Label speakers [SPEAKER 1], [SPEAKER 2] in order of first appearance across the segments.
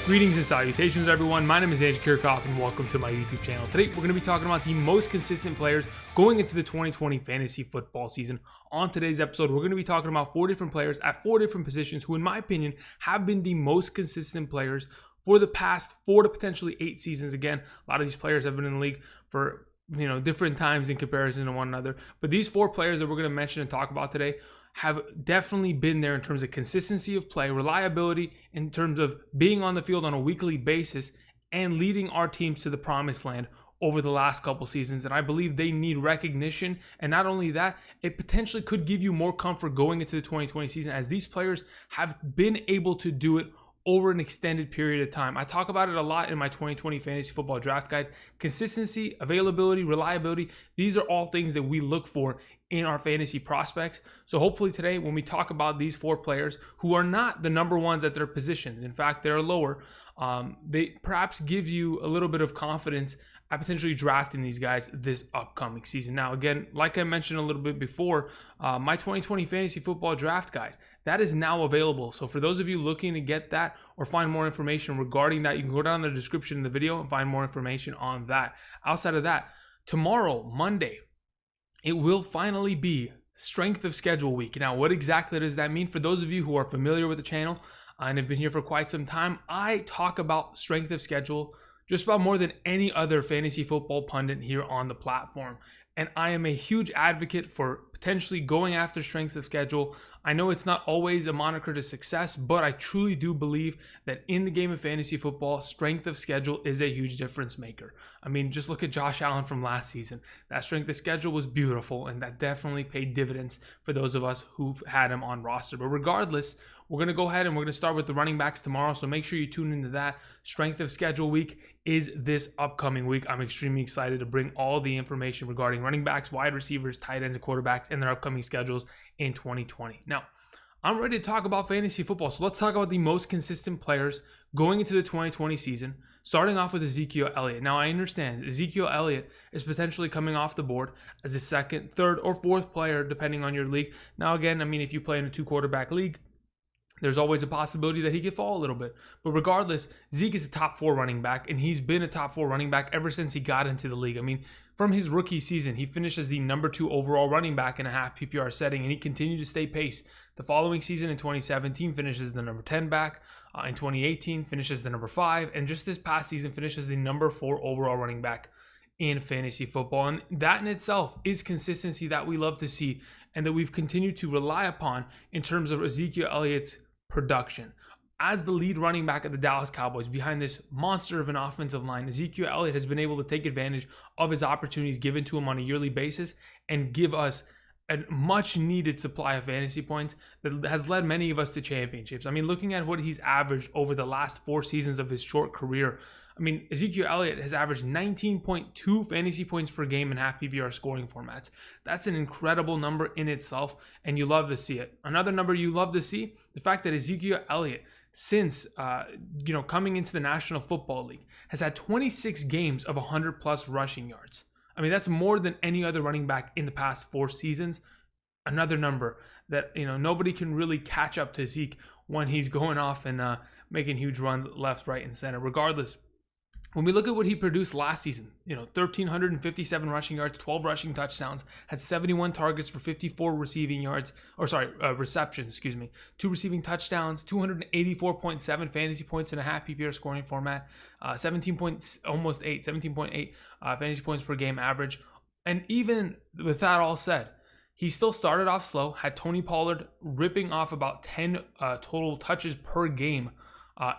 [SPEAKER 1] Greetings and salutations, everyone. My name is Kiorkof, and welcome to my YouTube channel. Today, we're going to be talking about the most consistent players going into the 2020 fantasy football season. On today's episode, we're going to be talking about 4 different players at 4 different positions who, in my opinion, have been the most consistent players for the past 4 to potentially 8 seasons. Again, a lot of these players have been in the league for different times in comparison to one another. But these 4 players that we're going to mention and talk about today have definitely been there in terms of consistency of play, reliability in terms of being on the field on a weekly basis, and leading our teams to the promised land over the last couple seasons. And I believe they need recognition. And not only that, it potentially could give you more comfort going into the 2020 season, as these players have been able to do it over an extended period of time. I talk about it a lot in my 2020 fantasy football draft guide. Consistency, availability, reliability, these are all things that we look for in our fantasy prospects. So hopefully today, when we talk about these 4 players who are not the number ones at their positions, in fact, they're lower, they perhaps give you a little bit of confidence at potentially drafting these guys this upcoming season. Now, again, like I mentioned a little bit before, my 2020 fantasy football draft guide, that is now available. So for those of you looking to get that or find more information regarding that, you can go down in the description of the video and find more information on that. Outside of that, tomorrow, Monday, it will finally be strength of schedule week. Now, what exactly does that mean? For those of you who are familiar with the channel and have been here for quite some time, I talk about strength of schedule just about more than any other fantasy football pundit here on the platform. And I am a huge advocate for potentially going after strength of schedule. I know it's not always a moniker to success, but I truly do believe that in the game of fantasy football, strength of schedule is a huge difference maker. I mean, just look at Josh Allen from last season. That strength of schedule was beautiful, and that definitely paid dividends for those of us who've had him on roster. But regardless, we're going to go ahead and we're going to start with the running backs tomorrow, so make sure you tune into that. Strength of schedule week is this upcoming week. I'm extremely excited to bring all the information regarding running backs, wide receivers, tight ends, and quarterbacks and their upcoming schedules in 2020. Now, I'm ready to talk about fantasy football, so let's talk about the most consistent players going into the 2020 season, starting off with Ezekiel Elliott. Now, I understand Ezekiel Elliott is potentially coming off the board as a 2nd, 3rd, or 4th player, depending on your league. Now, again, I mean, if you play in a 2-quarterback league, there's always a possibility that he could fall a little bit. But regardless, Zeke is a top 4 running back, and he's been a top 4 running back ever since he got into the league. I mean, from his rookie season, he finished as the number 2 overall running back in a half PPR setting, and he continued to stay pace. The following season in 2017, finishes the number 10 back. In 2018, finishes the number 5. And just this past season, finishes the number 4 overall running back in fantasy football. And that in itself is consistency that we love to see and that we've continued to rely upon in terms of Ezekiel Elliott's production. As the lead running back of the Dallas Cowboys behind this monster of an offensive line, Ezekiel Elliott has been able to take advantage of his opportunities given to him on a yearly basis and give us a much needed supply of fantasy points that has led many of us to championships. I mean, looking at what he's averaged over the last 4 seasons of his short career, I mean, Ezekiel Elliott has averaged 19.2 fantasy points per game in half PPR scoring formats. That's an incredible number in itself, and you love to see it. Another number you love to see, the fact that Ezekiel Elliott, since coming into the National Football League, has had 26 games of 100+ rushing yards. I mean, that's more than any other running back in the past 4 seasons. Another number that nobody can really catch up to Zeke when he's going off and making huge runs left, right, and center. Regardless, when we look at what he produced last season, 1,357 rushing yards, 12 rushing touchdowns, had 71 targets for 54 receptions, 2 receiving touchdowns, 284.7 fantasy points in a half PPR scoring format, 17.8 fantasy points per game average. And even with that all said, he still started off slow, had Tony Pollard ripping off about 10 total touches per game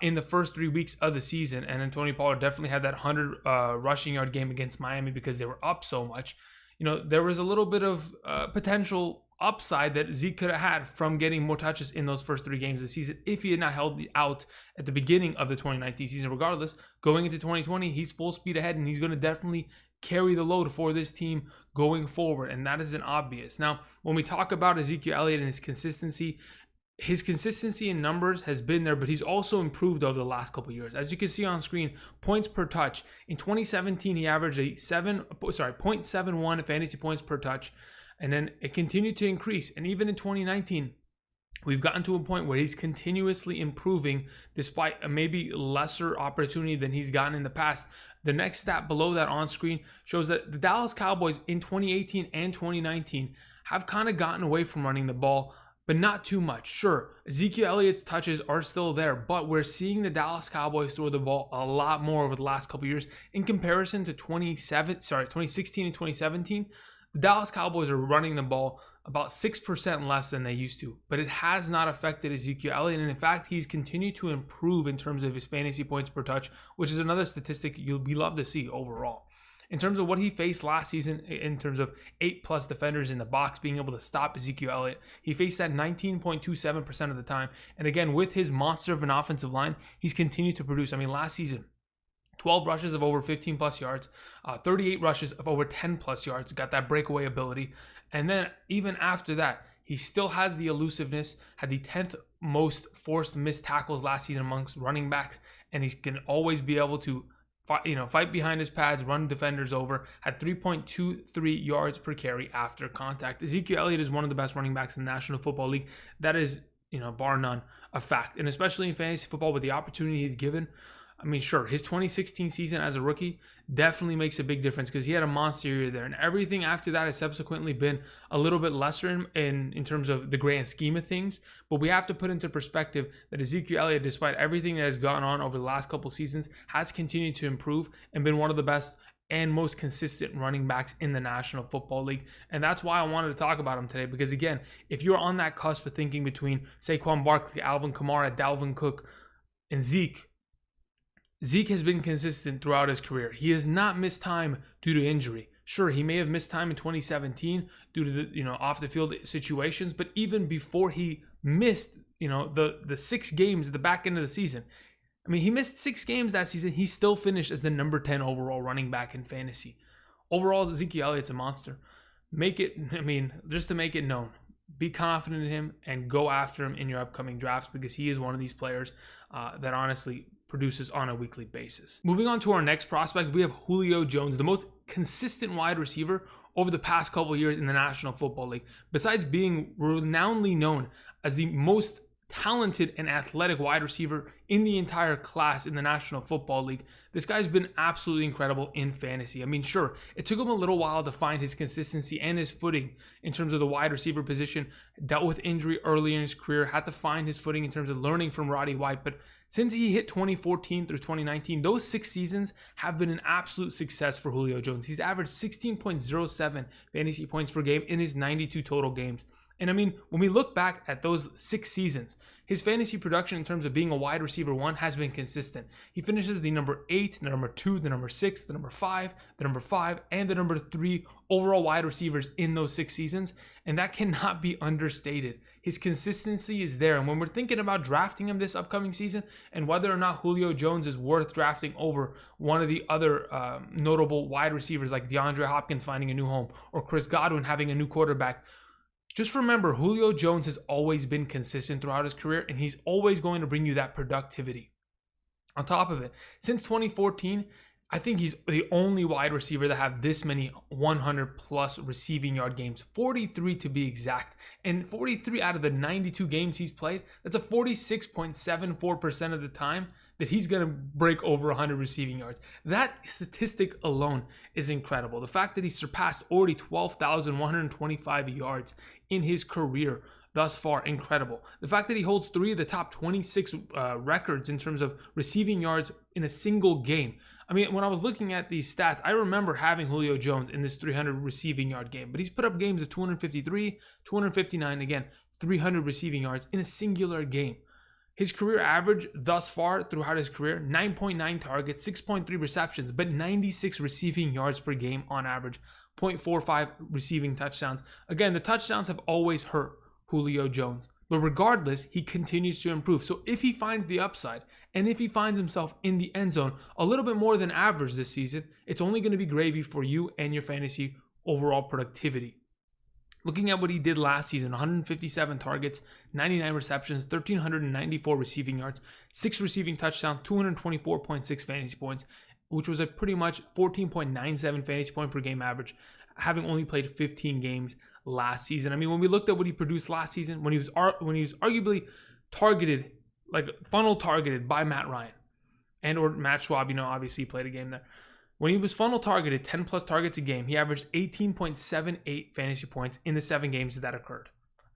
[SPEAKER 1] in the first 3 weeks of the season. And then Tony Pollard definitely had that 100 rushing yard game against Miami because they were up so much. There was a little bit of potential upside that Zeke could have had from getting more touches in those first 3 games of the season if he had not held out at the beginning of the 2019 season. Regardless, going into 2020, he's full speed ahead, and he's going to definitely carry the load for this team going forward, and that isn't obvious. Now, when we talk about Ezekiel Elliott and his consistency in numbers has been there, but he's also improved over the last couple of years. As you can see on screen, points per touch. In 2017, he averaged 0.71 fantasy points per touch, and then it continued to increase. And even in 2019, We've gotten to a point where he's continuously improving despite a maybe lesser opportunity than he's gotten in the past. The next stat below that on screen shows that the Dallas Cowboys in 2018 and 2019 have kind of gotten away from running the ball, but not too much. Sure, Ezekiel Elliott's touches are still there, but we're seeing the Dallas Cowboys throw the ball a lot more over the last couple years in comparison to 2016 and 2017. The Dallas Cowboys are running the ball about 6% less than they used to, but it has not affected Ezekiel Elliott. And in fact, he's continued to improve in terms of his fantasy points per touch, which is another statistic you'll be love to see overall. In terms of what he faced last season, in terms of 8+ defenders in the box being able to stop Ezekiel Elliott, he faced that 19.27% of the time. And again, with his monster of an offensive line, he's continued to produce. I mean, last season, 12 rushes of over 15+ yards, 38 rushes of over 10+ yards, got that breakaway ability. And then even after that, he still has the elusiveness, had the 10th most forced missed tackles last season amongst running backs, and he can always be able to fight behind his pads, run defenders over, had 3.23 yards per carry after contact. Ezekiel Elliott is one of the best running backs in the National Football League. That is, bar none, a fact. And especially in fantasy football with the opportunity he's given, I mean, sure, his 2016 season as a rookie definitely makes a big difference because he had a monster year there. And everything after that has subsequently been a little bit lesser in terms of the grand scheme of things. But we have to put into perspective that Ezekiel Elliott, despite everything that has gone on over the last couple seasons, has continued to improve and been one of the best and most consistent running backs in the National Football League. And that's why I wanted to talk about him today. Because again, if you're on that cusp of thinking between Saquon Barkley, Alvin Kamara, Dalvin Cook, and Zeke has been consistent throughout his career. He has not missed time due to injury. Sure, he may have missed time in 2017 due to the off the field situations, but even before he missed the 6 games at the back end of the season, I mean, he missed 6 games that season. He still finished as the number 10 overall running back in fantasy. Overall, Ezekiel Elliott's a monster. Just to make it known, be confident in him and go after him in your upcoming drafts because he is one of these players that honestly produces on a weekly basis. Moving on to our next prospect, we have Julio Jones, the most consistent wide receiver over the past couple of years in the National Football League. Besides being renownedly known as the most talented and athletic wide receiver in the entire class in the National Football League, this guy's been absolutely incredible in fantasy. I mean, sure, it took him a little while to find his consistency and his footing in terms of the wide receiver position, dealt with injury early in his career, had to find his footing in terms of learning from Roddy White, but since he hit 2014 through 2019, those 6 seasons have been an absolute success for Julio Jones. He's averaged 16.07 fantasy points per game in his 92 total games. And I mean, when we look back at those 6 seasons, his fantasy production in terms of being a wide receiver 1 has been consistent. He finishes the number 8, the number 2, the number 6, the number 5, the number 5, and the number 3 overall wide receivers in those 6 seasons. And that cannot be understated. His consistency is there. And when we're thinking about drafting him this upcoming season and whether or not Julio Jones is worth drafting over one of the other notable wide receivers like DeAndre Hopkins finding a new home or Chris Godwin having a new quarterback, just remember, Julio Jones has always been consistent throughout his career, and he's always going to bring you that productivity. On top of it, since 2014, I think he's the only wide receiver that have this many 100+ receiving yard games, 43 to be exact. And 43 out of the 92 games he's played, that's a 46.74% of the time that he's going to break over 100 receiving yards. That statistic alone is incredible. The fact that he surpassed already 12,125 yards in his career thus far, incredible. The fact that he holds 3 of the top 26 records in terms of receiving yards in a single game. I mean, when I was looking at these stats, I remember having Julio Jones in this 300 receiving yard game, but he's put up games of 253, 259, again, 300 receiving yards in a singular game. His career average thus far throughout his career, 9.9 targets, 6.3 receptions, but 96 receiving yards per game on average, 0.45 receiving touchdowns. Again, the touchdowns have always hurt Julio Jones, but regardless, he continues to improve. So if he finds the upside and if he finds himself in the end zone a little bit more than average this season, it's only going to be gravy for you and your fantasy overall productivity. Looking at what he did last season, 157 targets, 99 receptions, 1,394 receiving yards, 6 receiving touchdowns, 224.6 fantasy points, which was a pretty much 14.97 fantasy point per game average, having only played 15 games last season. I mean, when we looked at what he produced last season, when he was arguably targeted, like funnel targeted by Matt Ryan and or Matt Schwab, obviously he played a game there. When he was funnel targeted 10 plus targets a game, he averaged 18.78 fantasy points in the 7 games that occurred.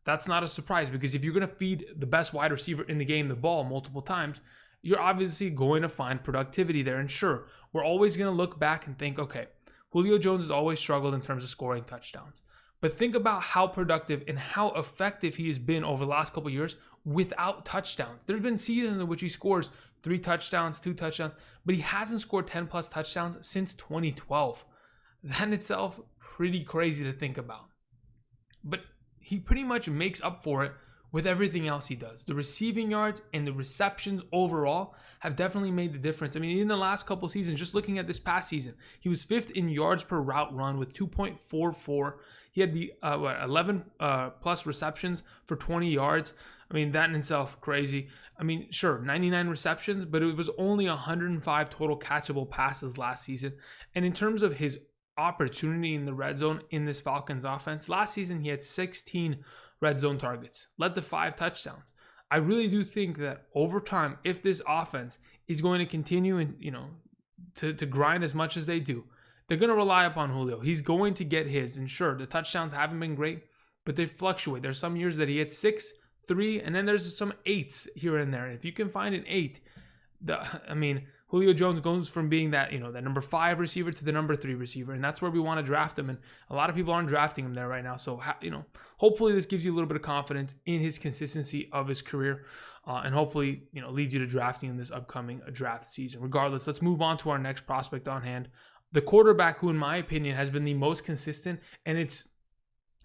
[SPEAKER 1] That's not a surprise, because if you're going to feed the best wide receiver in the game the ball multiple times, you're obviously going to find productivity there. And sure, we're always going to look back and think, okay, Julio Jones has always struggled in terms of scoring touchdowns. But think about how productive and how effective he has been over the last couple of years without touchdowns. There's been seasons in which he scores 3 touchdowns, 2 touchdowns, but he hasn't scored 10 plus touchdowns since 2012. That in itself, pretty crazy to think about. But he pretty much makes up for it with everything else he does. The receiving yards and the receptions overall have definitely made the difference. I mean, in the last couple seasons, just looking at this past season, he was 5th in yards per route run with 2.44. He had the 11 plus receptions for 20 yards. I mean, that in itself, crazy. I mean, sure, 99 receptions, but it was only 105 total catchable passes last season. And in terms of his opportunity in the red zone in this Falcons offense, last season he had 16 red zone targets, led to 5 touchdowns. I really do think that over time, if this offense is going to continue and to grind as much as they do, they're going to rely upon Julio. He's going to get his, and sure, the touchdowns haven't been great, but they fluctuate. There's some years that he had 6, 3, and then there's some 8s here and there. And if you can find an 8, Julio Jones goes from being that, that number 5 receiver to the number 3 receiver. And that's where we want to draft him. And a lot of people aren't drafting him there right now. So, hopefully this gives you a little bit of confidence in his consistency of his career. And hopefully, leads you to drafting him this upcoming draft season. Regardless, let's move on to our next prospect on hand. The quarterback who, in my opinion, has been the most consistent. And it's,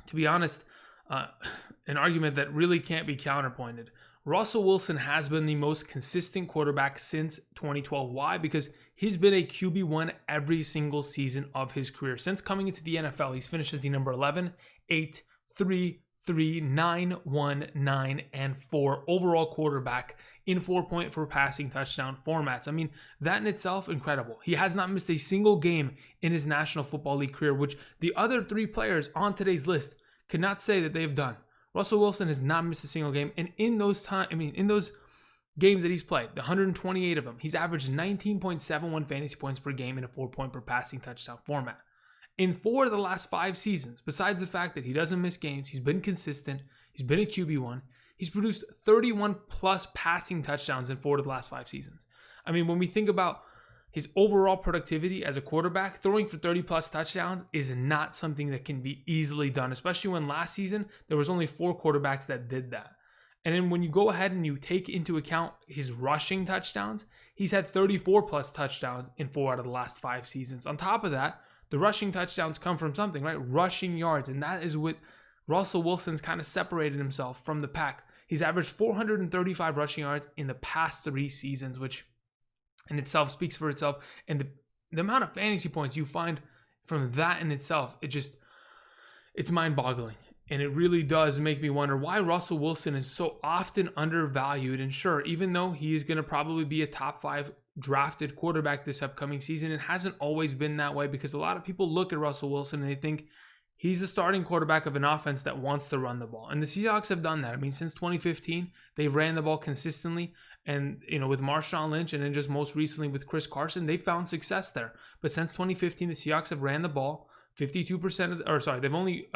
[SPEAKER 1] to be honest, an argument that really can't be counterpointed. Russell Wilson has been the most consistent quarterback since 2012. Why? Because he's been a QB1 every single season of his career. Since coming into the NFL, he's finished as the number 11, 8, 3, 3, 9, 1, 9, and 4 overall quarterback in 4-point for passing touchdown formats. I mean, that in itself, incredible. He has not missed a single game in his National Football League career, which the other 3 players on today's list cannot say that they've done. Russell Wilson has not missed a single game, and in those games that he's played, the 128 of them, he's averaged 19.71 fantasy points per game in a 4-point per passing touchdown format. In 4 of the last 5 seasons, besides the fact that he doesn't miss games, he's been consistent, he's been a QB1, he's produced 31 plus passing touchdowns in 4 of the last 5 seasons. I mean, when we think about his overall productivity as a quarterback, throwing for 30 plus touchdowns is not something that can be easily done, especially when last season there was only 4 quarterbacks that did that. And then when you go ahead and you take into account his rushing touchdowns, he's had 34 plus touchdowns in 4 out of the last 5 seasons. On top of that, the rushing touchdowns come from something, right? Rushing yards. And that is what Russell Wilson's kind of separated himself from the pack. He's averaged 435 rushing yards in the past 3 seasons, which in itself speaks for itself. And the amount of fantasy points you find from that in itself, it's mind-boggling. And it really does make me wonder why Russell Wilson is so often undervalued. And sure, even though he is going to probably be a top 5 drafted quarterback this upcoming season, it hasn't always been that way, because a lot of people look at Russell Wilson and they think he's the starting quarterback of an offense that wants to run the ball. And the Seahawks have done that. I mean, since 2015, they've ran the ball consistently. And, with Marshawn Lynch and then just most recently with Chris Carson, they found success there. But since 2015, the Seahawks have ran the ball 52%, they've only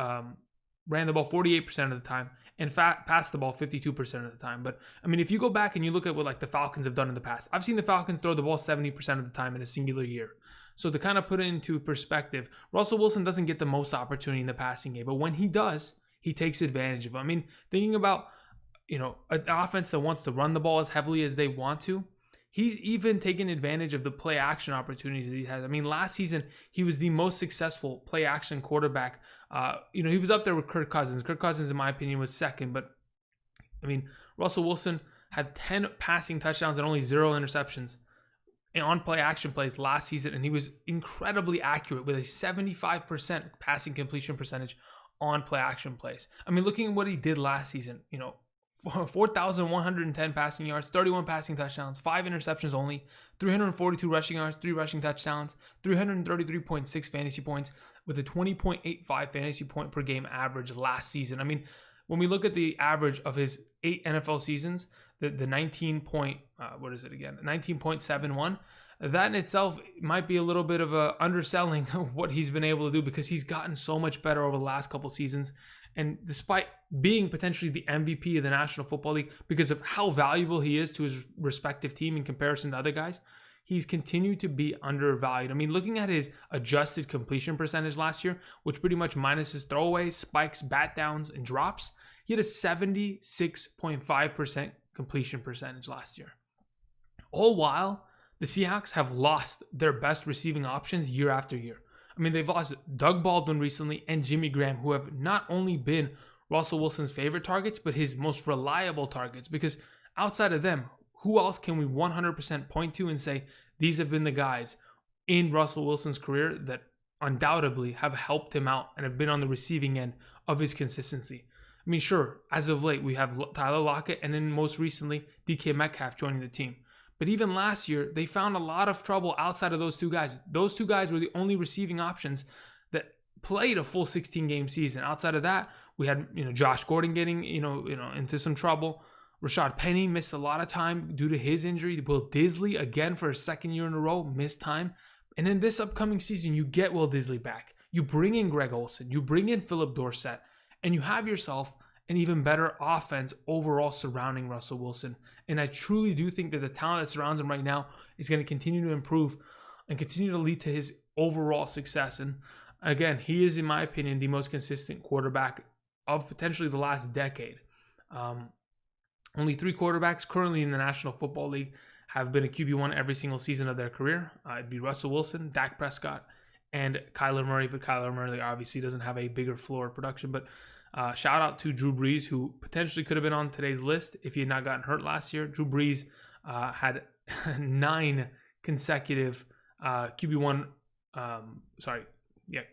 [SPEAKER 1] ran the ball 48% of the time and passed the ball 52% of the time. But, I mean, if you go back and you look at what the Falcons have done in the past, I've seen the Falcons throw the ball 70% of the time in a singular year. So to kind of put it into perspective, Russell Wilson doesn't get the most opportunity in the passing game, but when he does, he takes advantage of it. I mean, thinking about, an offense that wants to run the ball as heavily as they want to, he's even taken advantage of the play action opportunities that he has. I mean, last season, he was the most successful play action quarterback. He was up there with Kirk Cousins. Kirk Cousins, in my opinion, was second. But, I mean, Russell Wilson had 10 passing touchdowns and only 0 interceptions on play action plays last season. And he was incredibly accurate with a 75% passing completion percentage on play action plays. I mean, looking at what he did last season, 4,110 passing yards, 31 passing touchdowns, 5 interceptions only, 342 rushing yards, 3 rushing touchdowns, 333.6 fantasy points. with a 20.85 fantasy point per game average last season. I mean, when we look at the average of his 8 NFL seasons, the 19.71, that in itself might be a little bit of a underselling of what he's been able to do, because he's gotten so much better over the last couple seasons. And despite being potentially the MVP of the National Football League because of how valuable he is to his respective team in comparison to other guys, he's continued to be undervalued. I mean, looking at his adjusted completion percentage last year, which pretty much minus his throwaways, spikes, bat downs, and drops, he had a 76.5% completion percentage last year. All while the Seahawks have lost their best receiving options year after year. I mean, they've lost Doug Baldwin recently and Jimmy Graham, who have not only been Russell Wilson's favorite targets, but his most reliable targets. Because outside of them, who else can we 100% point to and say these have been the guys in Russell Wilson's career that undoubtedly have helped him out and have been on the receiving end of his consistency? I mean, sure, as of late, we have Tyler Lockett and then most recently DK Metcalf joining the team. But even last year, they found a lot of trouble outside of those two guys. Those two guys were the only receiving options that played a full 16-game season. Outside of that, we had Josh Gordon getting into some trouble. Rashad Penny missed a lot of time due to his injury. Will Disley, again for a second year in a row, missed time. And in this upcoming season, you get Will Disley back. You bring in Greg Olsen. You bring in Philip Dorsett. And you have yourself an even better offense overall surrounding Russell Wilson. And I truly do think that the talent that surrounds him right now is going to continue to improve and continue to lead to his overall success. And again, he is, in my opinion, the most consistent quarterback of potentially the last decade. Only 3 quarterbacks currently in the National Football League have been a QB1 every single season of their career. It'd be Russell Wilson, Dak Prescott, and Kyler Murray. But Kyler Murray obviously doesn't have a bigger floor of production. But shout out to Drew Brees, who potentially could have been on today's list if he had not gotten hurt last year. Drew Brees had 9 consecutive QB1,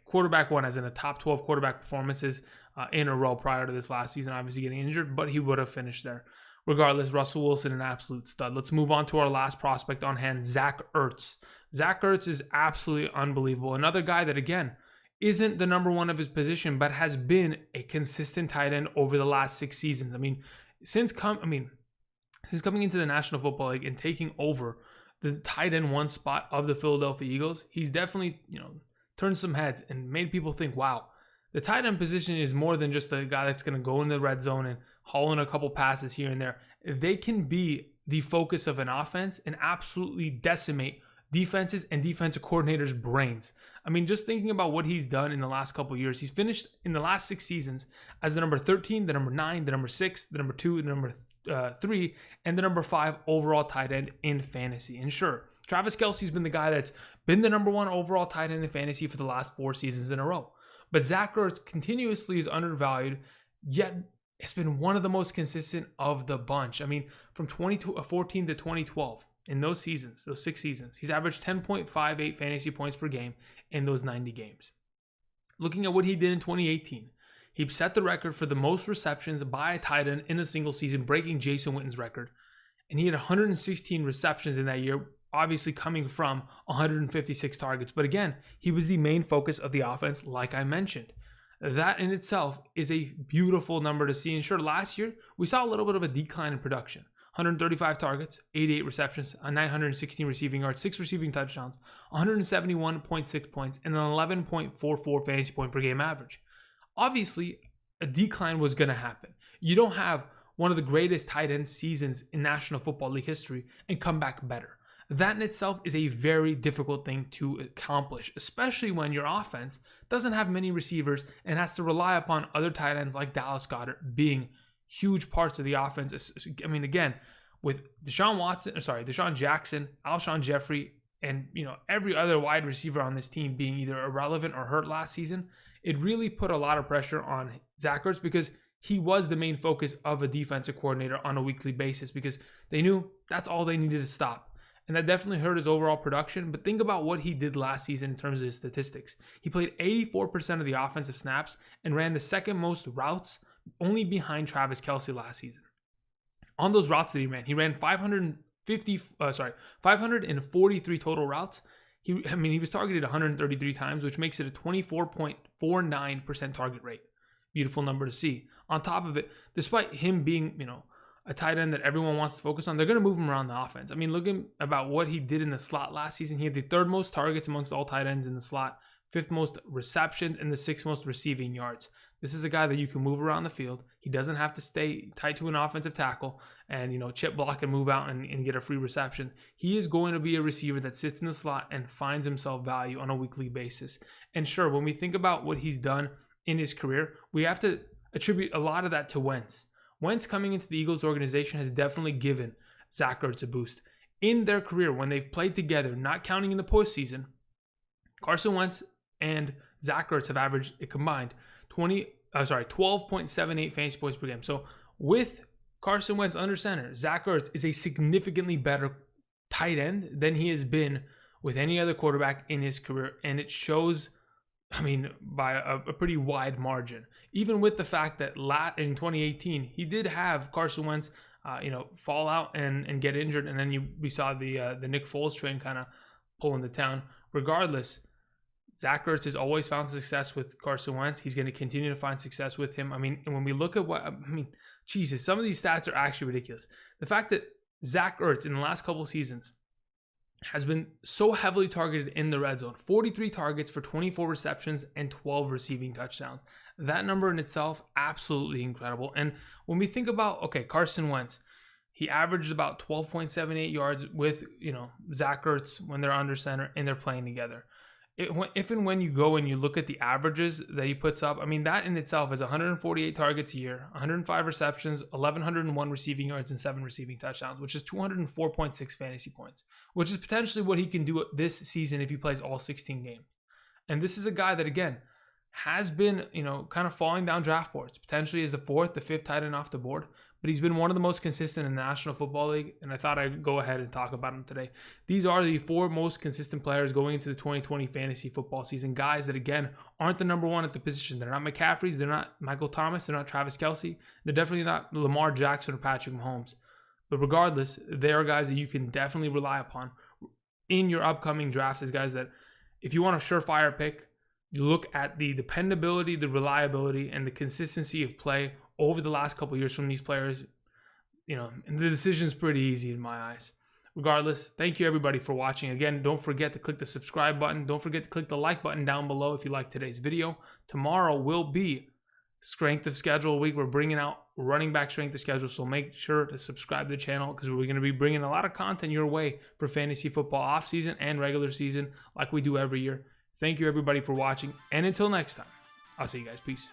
[SPEAKER 1] quarterback one, as in a top 12 quarterback performances in a row prior to this last season, obviously getting injured, but he would have finished there. Regardless, Russell Wilson, an absolute stud. Let's move on to our last prospect on hand, Zach Ertz. Zach Ertz is absolutely unbelievable. Another guy that, again, isn't the number one of his position, but has been a consistent tight end over the last 6 seasons. I mean, since coming into the National Football League and taking over the tight end 1 spot of the Philadelphia Eagles, he's definitely, turned some heads and made people think, wow, the tight end position is more than just a guy that's going to go in the red zone and haul in a couple passes here and there. They can be the focus of an offense and absolutely decimate defenses and defensive coordinators' brains. I mean, just thinking about what he's done in the last couple of years, he's finished in the last 6 seasons as the number 13, the number 9, the number 6, the number 2, the number 3, and the number 5 overall tight end in fantasy. And sure, Travis Kelce's been the guy that's been the number 1 overall tight end in fantasy for the last 4 seasons in a row. But Zach Ertz continuously is undervalued, yet it's been one of the most consistent of the bunch. I mean, from 2014 to 2012, in those seasons, those 6 seasons, he's averaged 10.58 fantasy points per game in those 90 games. Looking at what he did in 2018, he set the record for the most receptions by a tight end in a single season, breaking Jason Witten's record. And he had 116 receptions in that year, obviously coming from 156 targets. But again, he was the main focus of the offense, like I mentioned. That in itself is a beautiful number to see. And sure, last year, we saw a little bit of a decline in production. 135 targets, 88 receptions, 916 receiving yards, 6 receiving touchdowns, 171.6 points, and an 11.44 fantasy point per game average. Obviously, a decline was going to happen. You don't have one of the greatest tight end seasons in National Football League history and come back better. That in itself is a very difficult thing to accomplish, especially when your offense doesn't have many receivers and has to rely upon other tight ends like Dallas Goedert being huge parts of the offense. I mean, again, with Deshaun Jackson, Alshon Jeffrey, and every other wide receiver on this team being either irrelevant or hurt last season, it really put a lot of pressure on Zach Ertz because he was the main focus of a defensive coordinator on a weekly basis because they knew that's all they needed to stop. And that definitely hurt his overall production. But think about what he did last season in terms of his statistics. He played 84% of the offensive snaps and ran the second most routes, only behind Travis Kelce last season. On those routes that he ran 543 total routes. He was targeted 133 times, which makes it a 24.49% target rate. Beautiful number to see. On top of it, despite him being, a tight end that everyone wants to focus on, they're going to move him around the offense. I mean, looking about what he did in the slot last season, he had the 3rd most targets amongst all tight ends in the slot, 5th most receptions, and the 6th most receiving yards. This is a guy that you can move around the field. He doesn't have to stay tight to an offensive tackle and, chip block and move out and get a free reception. He is going to be a receiver that sits in the slot and finds himself value on a weekly basis. And sure, when we think about what he's done in his career, we have to attribute a lot of that to Wentz. Wentz coming into the Eagles organization has definitely given Zach Ertz a boost. In their career, when they've played together, not counting in the postseason, Carson Wentz and Zach Ertz have averaged a combined 12.78 fantasy points per game. So with Carson Wentz under center, Zach Ertz is a significantly better tight end than he has been with any other quarterback in his career. And it shows, by a pretty wide margin. Even with the fact that in 2018, he did have Carson Wentz, fall out and get injured. And then we saw the Nick Foles train kind of pulling the town. Regardless, Zach Ertz has always found success with Carson Wentz. He's going to continue to find success with him. And when we look at Jesus, some of these stats are actually ridiculous. The fact that Zach Ertz in the last couple of seasons has been so heavily targeted in the red zone, 43 targets for 24 receptions and 12 receiving touchdowns. That number in itself, absolutely incredible. And when we think about, Carson Wentz, he averaged about 12.78 yards with, Zach Ertz when they're under center and they're playing together. If and when you go and you look at the averages that he puts up, that in itself is 148 targets a year, 105 receptions, 1,101 receiving yards, and 7 receiving touchdowns, which is 204.6 fantasy points, which is potentially what he can do this season if he plays all 16 games. And this is a guy that, again, has been, kind of falling down draft boards, potentially as the 4th, the 5th tight end off the board. But he's been one of the most consistent in the National Football League, and I thought I'd go ahead and talk about him today. These are the 4 most consistent players going into the 2020 fantasy football season. Guys that, again, aren't the number 1 at the position. They're not McCaffrey's, they're not Michael Thomas, they're not Travis Kelce, they're definitely not Lamar Jackson or Patrick Mahomes. But regardless, they are guys that you can definitely rely upon in your upcoming drafts as guys that, if you want a surefire pick, you look at the dependability, the reliability, and the consistency of play over the last couple of years from these players, and the decision's pretty easy in my eyes. Regardless, thank you everybody for watching. Again, don't forget to click the subscribe button. Don't forget to click the like button down below if you like today's video. Tomorrow will be strength of schedule week. We're bringing out running back strength of schedule, so make sure to subscribe to the channel because we're going to be bringing a lot of content your way for fantasy football offseason and regular season like we do every year. Thank you everybody for watching, and until next time, I'll see you guys. Peace.